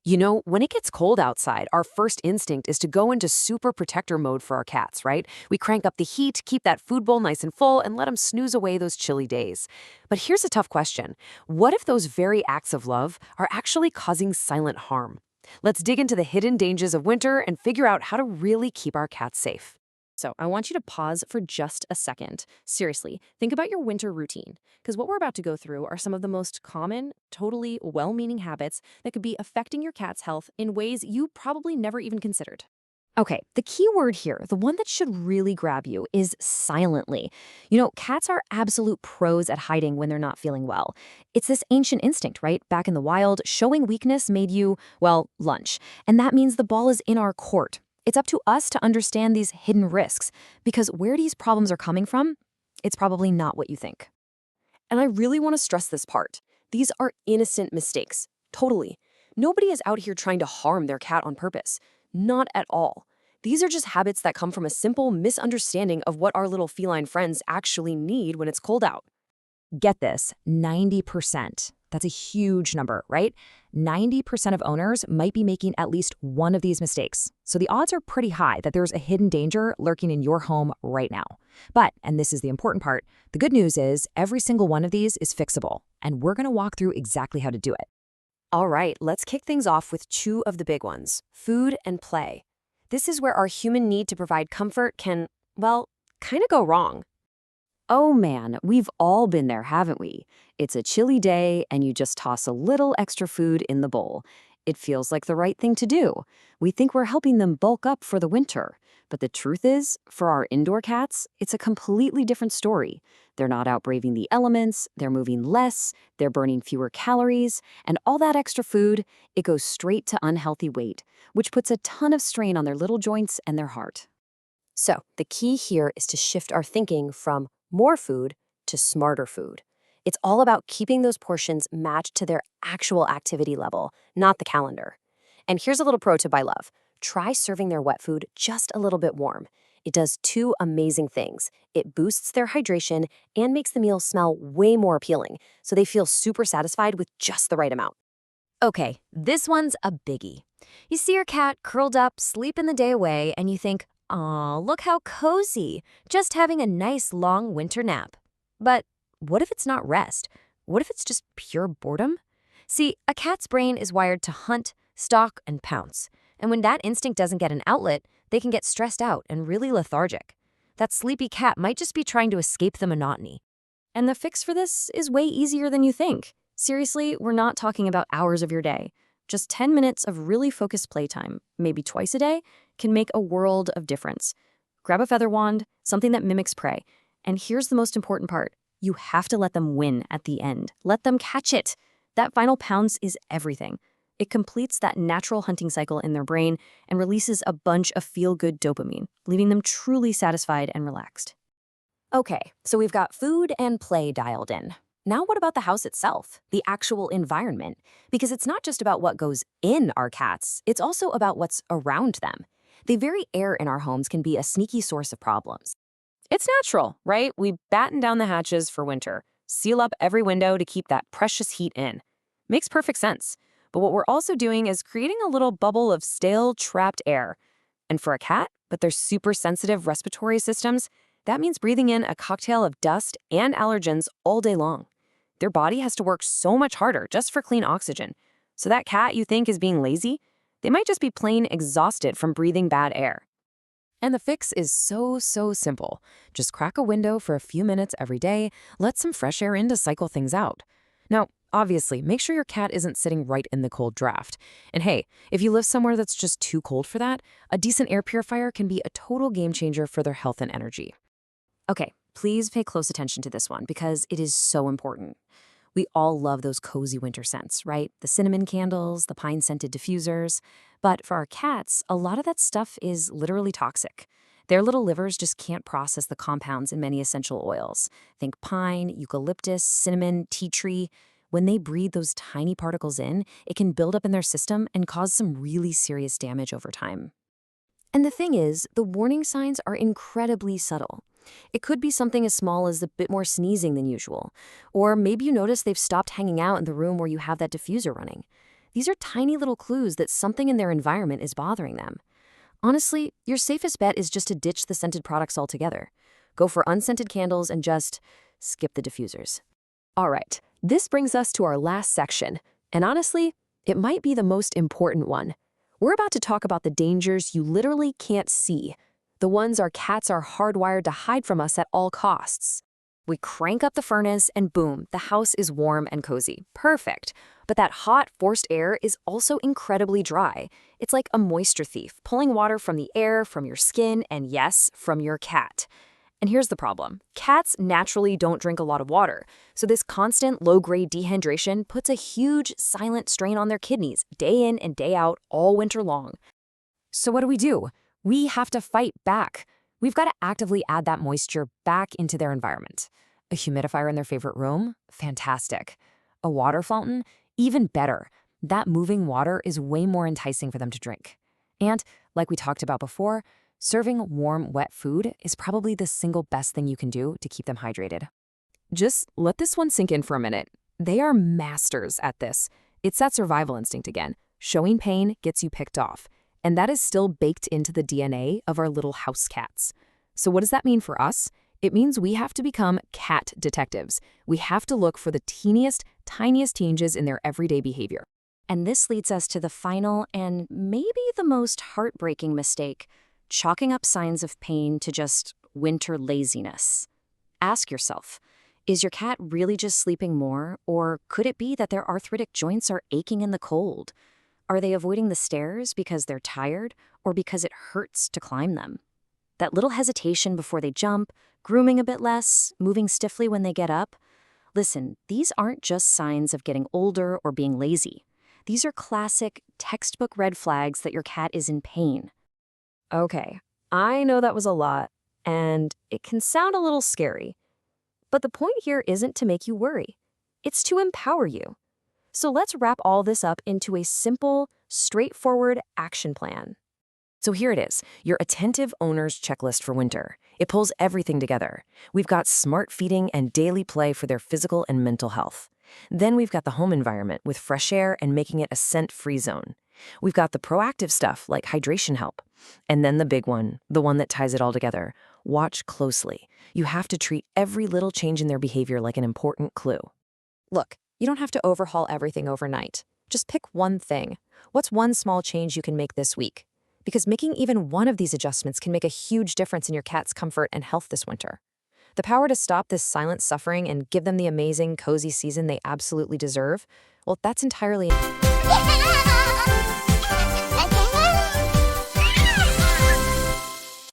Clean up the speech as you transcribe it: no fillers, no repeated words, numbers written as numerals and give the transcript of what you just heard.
You know, when it gets cold outside, our first instinct is to go into super protector mode for our cats, right? We crank up the heat, keep that food bowl nice and full, and let them snooze away those chilly days. But here's a tough question. What if those very acts of love are actually causing silent harm? Let's dig into the hidden dangers of winter and figure out how to really keep our cats safe. So, I want you to pause for just a second. Seriously, think about your winter routine, because what we're about to go through are some of the most common, totally well meaning habits that could be affecting your cat's health in ways you probably never even considered. Okay, the key word here, the one that should really grab you, is silently. Cats are absolute pros at hiding when they're not feeling well. It's this ancient instinct, right? Back in the wild, showing weakness made you, well, lunch. And that means the ball is in our court. It's up to us to understand these hidden risks, because where these problems are coming from, it's probably not what you think. And I really want to stress this part. These are innocent mistakes. Totally. Nobody is out here trying to harm their cat on purpose. Not at all. These are just habits that come from a simple misunderstanding of what our little feline friends actually need when it's cold out. Get this, 90%. That's a huge number, right? 90% of owners might be making at least one of these mistakes. So the odds are pretty high that there's a hidden danger lurking in your home right now. But, and this is the important part, the good news is every single one of these is fixable, and we're going to walk through exactly how to do it. All right, let's kick things off with two of the big ones, food and play. This is where our human need to provide comfort can, well, kind of go wrong. Oh man, we've all been there, haven't we? It's a chilly day and you just toss a little extra food in the bowl. It feels like the right thing to do. We think we're helping them bulk up for the winter. But the truth is, for our indoor cats, it's a completely different story. They're not out braving the elements, they're moving less, they're burning fewer calories, and all that extra food, it goes straight to unhealthy weight, which puts a ton of strain on their little joints and their heart. So, the key here is to shift our thinking from more food to smarter food. It's all about keeping those portions matched to their actual activity level, not the calendar. And here's a little pro tip I love. Try serving their wet food just a little bit warm. It does two amazing things. It boosts their hydration and makes the meal smell way more appealing, so they feel super satisfied with just the right amount. Okay, this one's a biggie. You see your cat curled up, sleeping the day away, and you think, aw, look how cozy, just having a nice long winter nap. But what if it's not rest? What if it's just pure boredom? See, a cat's brain is wired to hunt, stalk, and pounce. And when that instinct doesn't get an outlet, they can get stressed out and really lethargic. That sleepy cat might just be trying to escape the monotony. And the fix for this is way easier than you think. Seriously, we're not talking about hours of your day. Just 10 minutes of really focused playtime, maybe twice a day, can make a world of difference. Grab a feather wand, something that mimics prey. And here's the most important part. You have to let them win at the end. Let them catch it. That final pounce is everything. It completes that natural hunting cycle in their brain and releases a bunch of feel-good dopamine, leaving them truly satisfied and relaxed. Okay, so we've got food and play dialed in. Now what about the house itself, the actual environment? Because it's not just about what goes in our cats, it's also about what's around them. The very air in our homes can be a sneaky source of problems. It's natural, right? We batten down the hatches for winter, seal up every window to keep that precious heat in. Makes perfect sense. But what we're also doing is creating a little bubble of stale, trapped air. And for a cat, with their super sensitive respiratory systems, that means breathing in a cocktail of dust and allergens all day long. Their body has to work so much harder just for clean oxygen. So that cat you think is being lazy, they might just be plain exhausted from breathing bad air. And the fix is so simple. Just crack a window for a few minutes every day, let some fresh air in to cycle things out. Now, obviously, make sure your cat isn't sitting right in the cold draft. And hey, if you live somewhere that's just too cold for that, a decent air purifier can be a total game changer for their health and energy. Okay, please pay close attention to this one because it is so important. We all love those cozy winter scents, right? The cinnamon candles, the pine-scented diffusers. But for our cats, a lot of that stuff is literally toxic. Their little livers just can't process the compounds in many essential oils. Think pine, eucalyptus, cinnamon, tea tree. When they breathe those tiny particles in, it can build up in their system and cause some really serious damage over time. And the thing is, the warning signs are incredibly subtle. It could be something as small as a bit more sneezing than usual. Or maybe you notice they've stopped hanging out in the room where you have that diffuser running. These are tiny little clues that something in their environment is bothering them. Honestly, your safest bet is just to ditch the scented products altogether. Go for unscented candles and just skip the diffusers. All right, this brings us to our last section. And honestly, it might be the most important one. We're about to talk about the dangers you literally can't see, the ones our cats are hardwired to hide from us at all costs. We crank up the furnace and boom, the house is warm and cozy. Perfect. But that hot, forced air is also incredibly dry. It's like a moisture thief, pulling water from the air, from your skin, and yes, from your cat. And here's the problem. Cats naturally don't drink a lot of water, so this constant low-grade dehydration puts a huge silent strain on their kidneys day in and day out all winter long. So what do? We have to fight back. We've got to actively add that moisture back into their environment. A humidifier in their favorite room? Fantastic. A water fountain? Even better. That moving water is way more enticing for them to drink. And, like we talked about before, serving warm, wet food is probably the single best thing you can do to keep them hydrated. Just let this one sink in for a minute. They are masters at this. It's that survival instinct again. Showing pain gets you picked off. And that is still baked into the DNA of our little house cats. So what does that mean for us? It means we have to become cat detectives. We have to look for the teeniest, tiniest changes in their everyday behavior. And this leads us to the final and maybe the most heartbreaking mistake, chalking up signs of pain to just winter laziness. Ask yourself, is your cat really just sleeping more, or could it be that their arthritic joints are aching in the cold? Are they avoiding the stairs because they're tired or because it hurts to climb them? That little hesitation before they jump, grooming a bit less, moving stiffly when they get up. Listen, these aren't just signs of getting older or being lazy. These are classic, textbook red flags that your cat is in pain. Okay, I know that was a lot, and it can sound a little scary. But the point here isn't to make you worry. It's to empower you. So let's wrap all this up into a simple, straightforward action plan. So here it is, your attentive owner's checklist for winter. It pulls everything together. We've got smart feeding and daily play for their physical and mental health. Then we've got the home environment with fresh air and making it a scent-free zone. We've got the proactive stuff like hydration help. And then the big one, the one that ties it all together. Watch closely. You have to treat every little change in their behavior like an important clue. Look, you don't have to overhaul everything overnight. Just pick one thing. What's one small change you can make this week? Because making even one of these adjustments can make a huge difference in your cat's comfort and health this winter. The power to stop this silent suffering and give them the amazing, cozy season they absolutely deserve, well, that's entirely